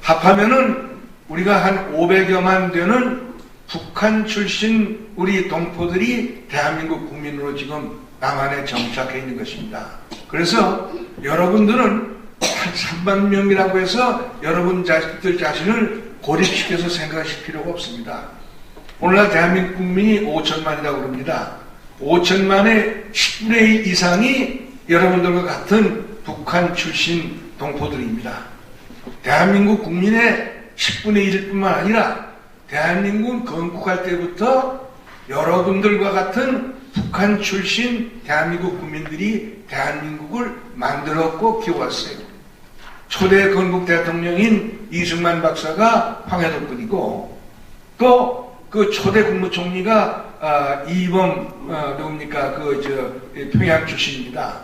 합하면은 우리가 한 500여만 되는 북한 출신 우리 동포들이 대한민국 국민으로 지금 남한에 정착해 있는 것입니다. 그래서 여러분들은 한 3만 명이라고 해서 여러분 자식들 자신을 고립시켜서 생각하실 필요가 없습니다. 오늘날 대한민국 국민이 5천만이라고 그럽니다. 5천만의 10분의 1 이상이 여러분들과 같은 북한 출신 동포들입니다. 대한민국 국민의 10분의 1뿐만 아니라 대한민국 건국할 때부터 여러분들과 같은 북한 출신 대한민국 국민들이 대한민국을 만들었고 키워왔어요. 초대 건국 대통령인 이승만 박사가 황해도분이고 또 그 초대 국무총리가 이범 누굽니까 평양 출신입니다.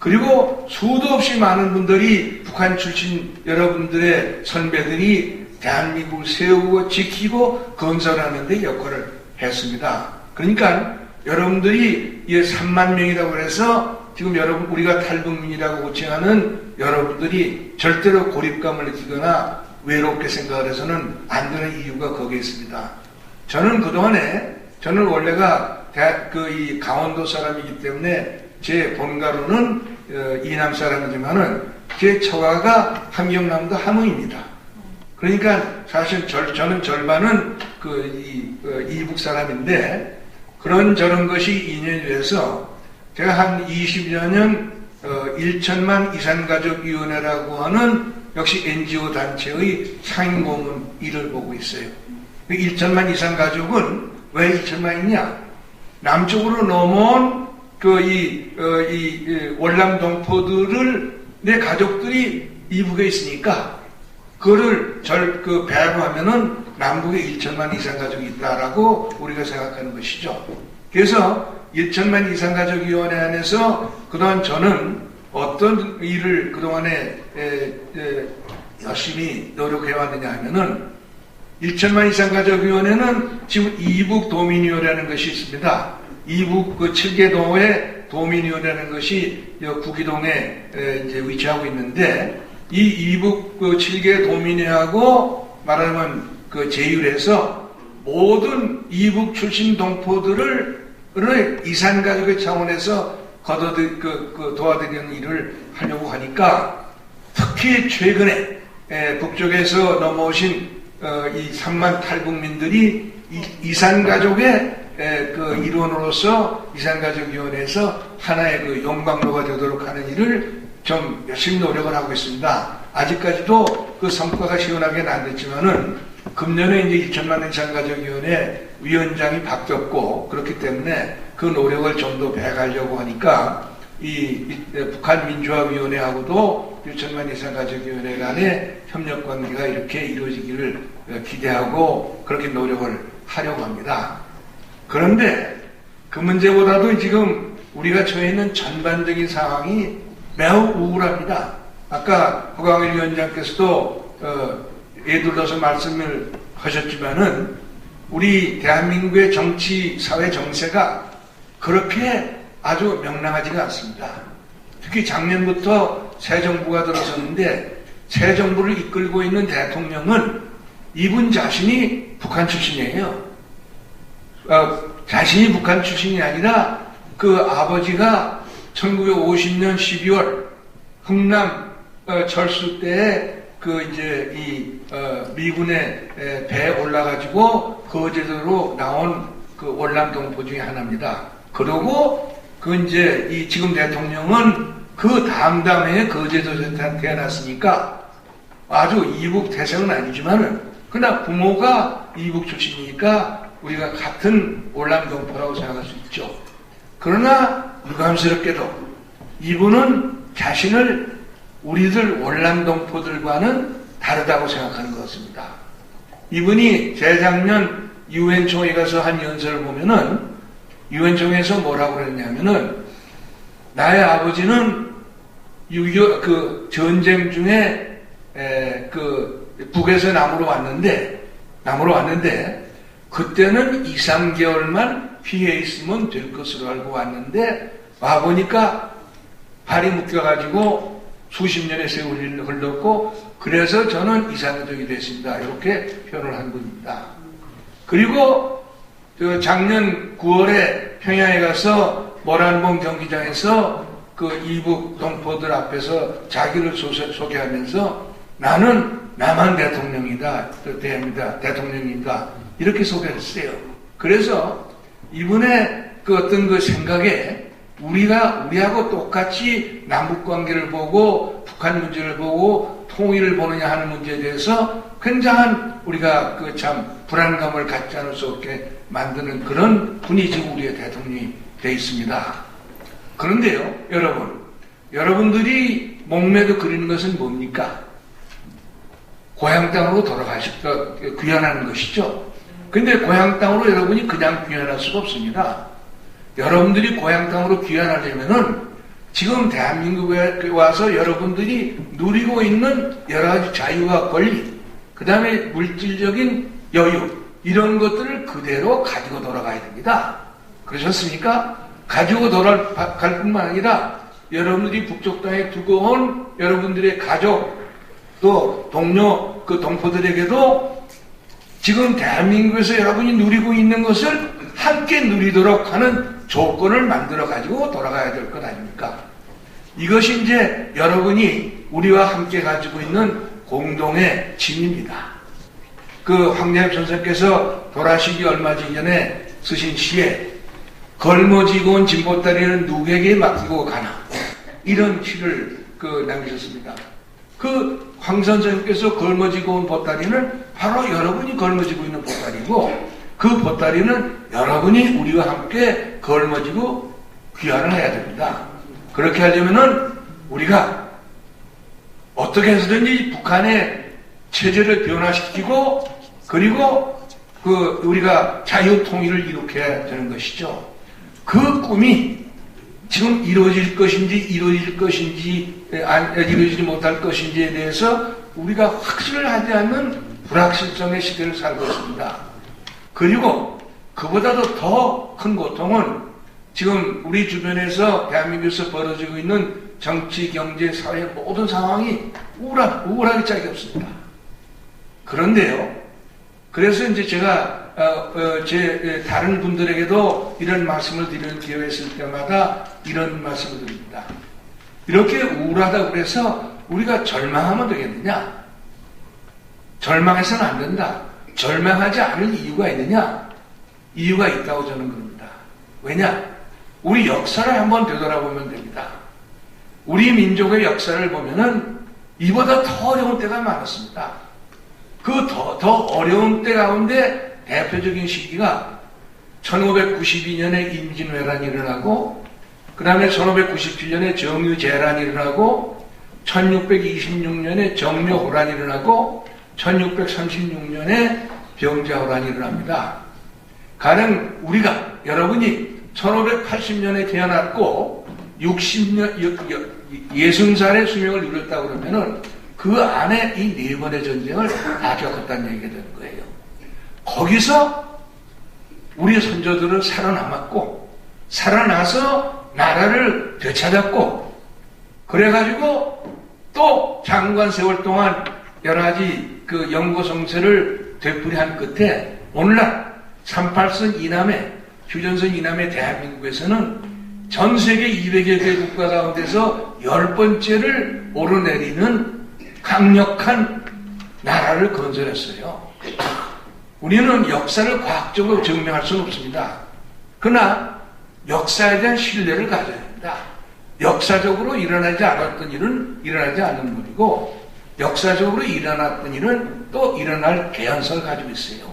그리고 수도 없이 많은 분들이 북한 출신 여러분들의 선배들이 대한민국을 세우고 지키고 건설하는 데 역할을 했습니다. 그러니까 여러분들이 3만 명이라고 해서 지금 여러분 우리가 탈북민이라고 호칭하는 여러분들이 절대로 고립감을 느끼거나 외롭게 생각을 해서는 안 되는 이유가 거기에 있습니다. 저는 그동안에 저는 원래가 이 강원도 사람이기 때문에 제 본가로는 이남 사람이지만은 제 처가가 함경남도 함흥입니다. 그러니까 사실 저는 절반은 이북 사람인데 그런 것이 인연이 돼서 제가 한 20여 년 1천만 이산가족위원회라고 하는 역시 NGO 단체의 상임고문 일을 보고 있어요. 1천만 이산가족은 왜 2천만이냐? 남쪽으로 넘어온 월남동포들을 내 가족들이 이북에 있으니까 그거를 배합하면은 남북에 1천만 이산가족이 있다라고 우리가 생각하는 것이죠. 그래서 1천만 이산가족위원회 안에서 그동안 저는 어떤 일을 그동안에 열심히 노력해왔느냐 하면은 1천만 이산가족위원회는 지금 이북 도민위원회라는 것이 있습니다. 이북 7개 도의 도민위원회라는 것이 구기동에 이제 위치하고 있는데 이 이북 7개 도민회하고 말하면 제휴해서 모든 이북 출신 동포들을 이산가족의 차원에서 도와드리는 일을 하려고 하니까 특히 최근에 북쪽에서 넘어오신 이 3만 탈북민들이 이산가족의 일원으로서 이산가족위원회에서 하나의 용광로가 되도록 하는 일을 좀 열심히 노력을 하고 있습니다. 아직까지도 그 성과가 시원하게는 안 됐지만은 금년에 이제 1천만 이산가족위원회 위원장이 바뀌었고 그렇기 때문에 그 노력을 좀 더 배가려고 하니까 북한 민주화위원회하고도 1천만 이산가족위원회 간의 협력 관계가 이렇게 이루어지기를 기대하고 그렇게 노력을 하려고 합니다. 그런데 그 문제보다도 지금 우리가 처해 있는 전반적인 상황이 매우 우울합니다. 아까 허광일 위원장께서도 예들어서 말씀을 하셨지만은 우리 대한민국의 정치, 사회 정세가 그렇게 아주 명랑하지가 않습니다. 특히 작년부터 새 정부가 들어섰는데 새 정부를 이끌고 있는 대통령은 이분 자신이 북한 출신이에요. 자신이 북한 출신이 아니라 그 아버지가 1950년 12월 흥남 철수 때에 미군의 배에 올라가지고 거제도로 나온 그 월남동포 중에 하나입니다. 그러고 지금 대통령은 그 다음 해에 거제도에서 태어났으니까 아주 이북 태생은 아니지만은 그러나 부모가 이북 출신이니까 우리가 같은 월남동포라고 생각할 수 있죠. 그러나 유감스럽게도 이분은 자신을 우리들 월남동포들과는 다르다고 생각하는 것 같습니다. 이분이 재작년 유엔 총회 가서 한 연설을 보면은 유엔 총회에서 뭐라고 그랬냐면은 나의 아버지는 6.25 전쟁 중에 북에서 남으로 왔는데 그때는 2, 3개월만 피해 있으면 될 것으로 알고 왔는데 와보니까 발이 묶여가지고 수십 년의 세월이 흘렀고 그래서 저는 이상적이 됐습니다. 이렇게 표현을 한 겁니다. 그리고 작년 9월에 평양에 가서 모란봉 경기장에서 그 이북 동포들 앞에서 자기를 소개하면서 나는 남한 대통령이다, 대통령이다 이렇게 소개했어요. 그래서 이분의 그 어떤 그 생각에 우리하고 똑같이 남북 관계를 보고 북한 문제를 보고 통일을 보느냐 하는 문제에 대해서 굉장한 우리가 그 참 불안감을 갖지 않을 수 없게 만드는 그런 분이 지금 우리의 대통령이 되어 있습니다. 그런데요, 여러분들이 목매도 그리는 것은 뭡니까? 고향 땅으로 귀환하는 것이죠. 근데 고향 땅으로 여러분이 그냥 귀환할 수가 없습니다. 여러분들이 고향 땅으로 귀환하려면은 지금 대한민국에 와서 여러분들이 누리고 있는 여러 가지 자유와 권리, 그 다음에 물질적인 여유, 이런 것들을 그대로 가지고 돌아가야 됩니다. 그러셨습니까? 가지고 돌아갈 뿐만 아니라 여러분들이 북쪽 땅에 두고 온 여러분들의 가족, 또 동료, 그 동포들에게도 지금 대한민국에서 여러분이 누리고 있는 것을 함께 누리도록 하는 조건을 만들어 가지고 돌아가야 될 것 아닙니까? 이것이 이제 여러분이 우리와 함께 가지고 있는 공동의 짐입니다. 그 황자엽 선생께서 돌아가시기 얼마 전에 쓰신 시에 걸머지고 온 진보다리는 누구에게 맡기고 가나, 이런 시를 남기셨습니다. 그 황 선생께서 걸머지고 온 보따리는 바로 여러분이 걸머지고 있는 보따리고, 그 보따리는 여러분이 우리와 함께 걸머지고 귀환을 해야 됩니다. 그렇게 하려면은 우리가 어떻게 해서든지 북한의 체제를 변화시키고, 그리고 우리가 자유통일을 이룩해야 되는 것이죠. 그 꿈이 지금 이루어질 것인지 이루어지지 못할 것인지에 대해서 우리가 확신을 하지 않는 불확실성의 시대를 살고 있습니다. 그리고 그보다도 더 큰 고통은 지금 우리 주변에서 대한민국에서 벌어지고 있는 정치, 경제, 사회 모든 상황이 우울하기 짝이 없습니다. 그런데요, 그래서 이제 제가 제 다른 분들에게도 이런 말씀을 드리는 기회가 있을 때마다 이런 말씀을 드립니다. 이렇게 우울하다고 그래서 우리가 절망하면 되겠느냐? 절망해서는 안 된다. 절망하지 않을 이유가 있느냐? 이유가 있다고 저는 그럽니다. 왜냐? 우리 역사를 한번 되돌아보면 됩니다. 우리 민족의 역사를 보면은 이보다 더 어려운 때가 많았습니다. 그 더 어려운 때 가운데 대표적인 시기가 1592년에 임진왜란이 일어나고, 그 다음에 1597년에 정유재란이 일어나고, 1626년에 정묘호란이 일어나고, 1636년에 병자호란이 일어납니다. 가령 우리가, 여러분이 1580년에 태어났고 60살의 수명을 누렸다고 그러면은 그 안에 이 네 번의 전쟁을 다 겪었다는 얘기가 되는 거예요. 거기서 우리 선조들은 살아남았고, 살아나서 나라를 되찾았고, 그래가지고 또 장관 세월 동안 여러 가지 그 영고성세를 되풀이한 끝에 오늘날 38선 이남의, 휴전선 이남의 대한민국에서는 전 세계 200여 개 국가 가운데서 10번째를 오르내리는 강력한 나라를 건설했어요. 우리는 역사를 과학적으로 증명할 수는 없습니다. 그러나 역사에 대한 신뢰를 가져야 합니다. 역사적으로 일어나지 않았던 일은 일어나지 않는 일이고, 역사적으로 일어났던 일은 또 일어날 개연성을 가지고 있어요.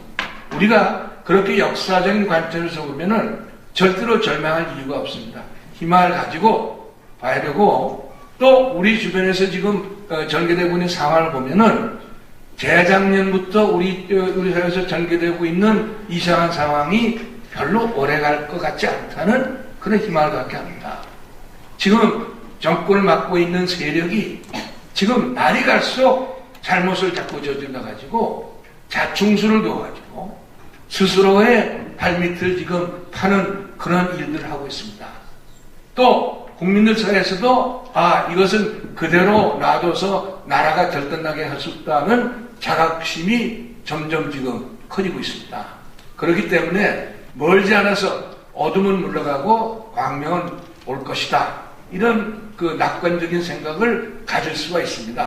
우리가 그렇게 역사적인 관점에서 보면은 절대로 절망할 이유가 없습니다. 희망을 가지고 봐야 되고, 또 우리 주변에서 지금 전개되고 있는 상황을 보면은 재작년부터 우리 사회에서 전개되고 있는 이상한 상황이 별로 오래 갈 것 같지 않다는 그런 희망을 갖게 합니다. 지금 정권을 맡고 있는 세력이 지금 날이 갈수록 잘못을 자꾸 저질러가지고 자충수를 둬가지고 스스로의 발밑을 지금 파는 그런 일들을 하고 있습니다. 또 국민들 사이에서도 이것은 그대로 놔둬서 나라가 들떠나게 할 수 없다는 자각심이 점점 지금 커지고 있습니다. 그렇기 때문에 멀지 않아서 어둠은 물러가고 광명은 올 것이다. 이런 그 낙관적인 생각을 가질 수가 있습니다.